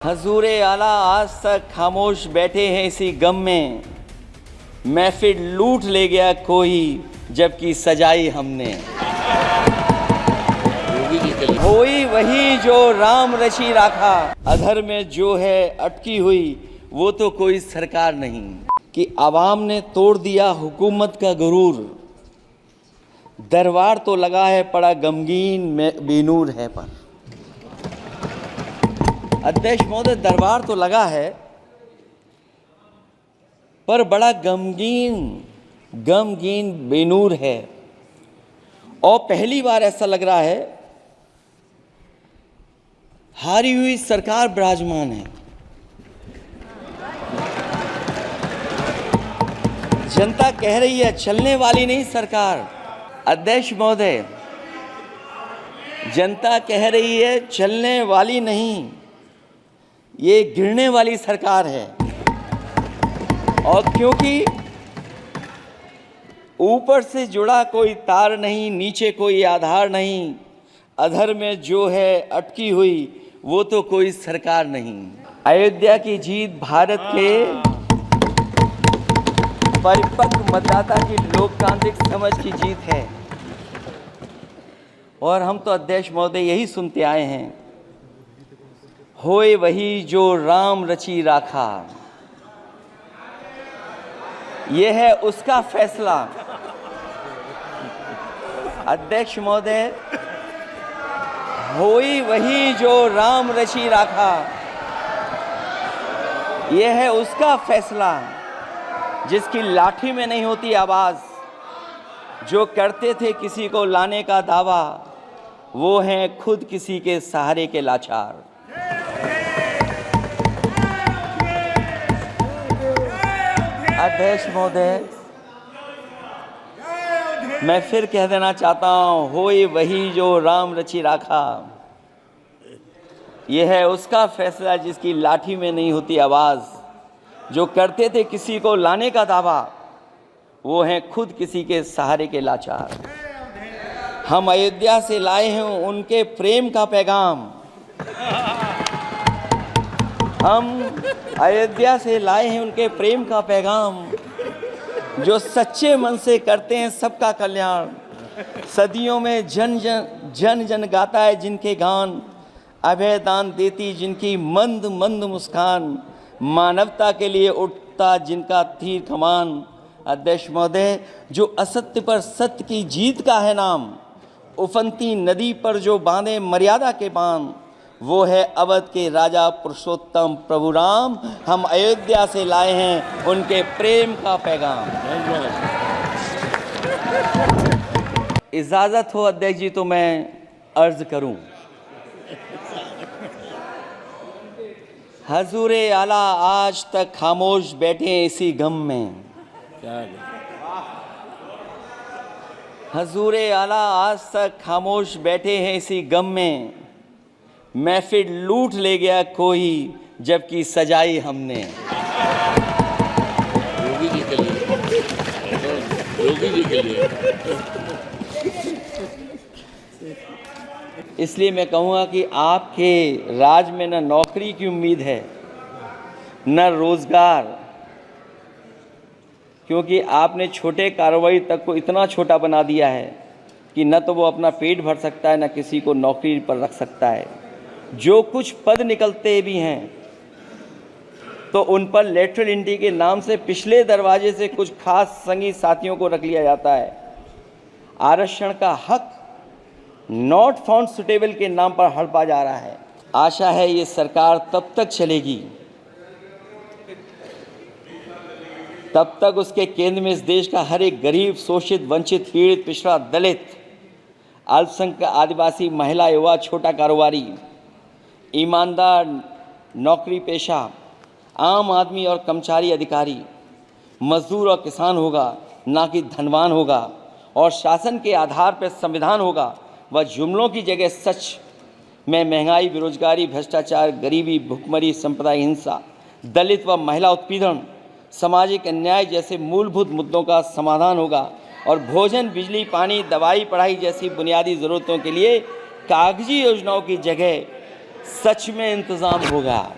हजूरे आला आज तक खामोश बैठे हैं इसी गम में, महफिल लूट ले गया कोई जबकि सजाई हमने। होई वही जो राम रची राखा, अधर में जो है अटकी हुई वो तो कोई सरकार नहीं। कि आवाम ने तोड़ दिया हुकूमत का गुरूर, दरबार तो लगा है पड़ा गमगीन में बेनूर है। पर अध्यक्ष महोदय, दरबार तो लगा है पर बड़ा गमगीन बेनूर है। और पहली बार ऐसा लग रहा है हारी हुई सरकार विराजमान है। जनता कह रही है चलने वाली नहीं सरकार। अध्यक्ष महोदय, जनता कह रही है चलने वाली नहीं, ये गिरने वाली सरकार है। और क्योंकि ऊपर से जुड़ा कोई तार नहीं, नीचे कोई आधार नहीं, अधर में जो है अटकी हुई वो तो कोई सरकार नहीं। अयोध्या की जीत भारत के परिपक्व मतदाता की लोकतांत्रिक समझ की जीत है। और हम तो अध्यक्ष महोदय यही सुनते आए हैं, होए वही जो राम रची राखा, ये है उसका फैसला। अध्यक्ष महोदय, होई वही जो राम रची राखा, ये है उसका फैसला जिसकी लाठी में नहीं होती आवाज। जो करते थे किसी को लाने का दावा, वो हैं खुद किसी के सहारे के लाचार। अध्यक्ष महोदय, मैं फिर कह देना चाहता हूँ, होए वही जो राम रची राखा, यह है उसका फैसला जिसकी लाठी में नहीं होती आवाज़। जो करते थे किसी को लाने का दावा, वो हैं खुद किसी के सहारे के लाचार। हम अयोध्या से लाए हैं उनके प्रेम का पैगाम, हम अयोध्या से लाए हैं उनके प्रेम का पैगाम। जो सच्चे मन से करते हैं सबका कल्याण, सदियों में जन जन गाता है जिनके गान, अभय दान देती जिनकी मंद मंद मुस्कान, मानवता के लिए उठता जिनका तीर कमान। अध्यक्ष महोदय, जो असत्य पर सत्य की जीत का है नाम, उफनती नदी पर जो बांधे मर्यादा के बांध, वो है अवध के राजा पुरुषोत्तम प्रभु राम। हम अयोध्या से लाए हैं उनके प्रेम का पैगाम। इजाजत हो अध्यक्ष जी तो मैं अर्ज करूं। हजूरे आला आज तक खामोश बैठे इसी गम में, हजूरे आला आज तक खामोश बैठे हैं इसी गम में, महफिल लूट ले गया कोई जबकि सजाई हमने। योगी जी के लिए इसलिए मैं कहूँगा कि आपके राज में न नौकरी की उम्मीद है न रोजगार, क्योंकि आपने छोटे कारोबारी तक को इतना छोटा बना दिया है कि न तो वो अपना पेट भर सकता है न किसी को नौकरी पर रख सकता है। जो कुछ पद निकलते भी हैं तो उन पर लेटरल एंट्री के नाम से पिछले दरवाजे से कुछ खास संगी साथियों को रख लिया जाता है। आरक्षण का हक नॉट फाउंड सुटेबल के नाम पर हड़पा जा रहा है। आशा है ये सरकार तब तक चलेगी तब तक उसके केंद्र में इस देश का हर एक गरीब, शोषित, वंचित, पीड़ित, पिछड़ा, दलित, अल्पसंख्यक, आदिवासी, महिला, युवा, छोटा कारोबारी, ईमानदार, नौकरी पेशा, आम आदमी और कर्मचारी, अधिकारी, मजदूर और किसान होगा, ना कि धनवान होगा। और शासन के आधार पर संविधान होगा। वह जुमलों की जगह सच में महंगाई, बेरोजगारी, भ्रष्टाचार, गरीबी, भुखमरी, सांप्रदायिक हिंसा, दलित व महिला उत्पीड़न, सामाजिक अन्याय जैसे मूलभूत मुद्दों का समाधान होगा। और भोजन, बिजली, पानी, दवाई, पढ़ाई जैसी बुनियादी ज़रूरतों के लिए कागजी योजनाओं की जगह सच में इंतज़ाम होगा।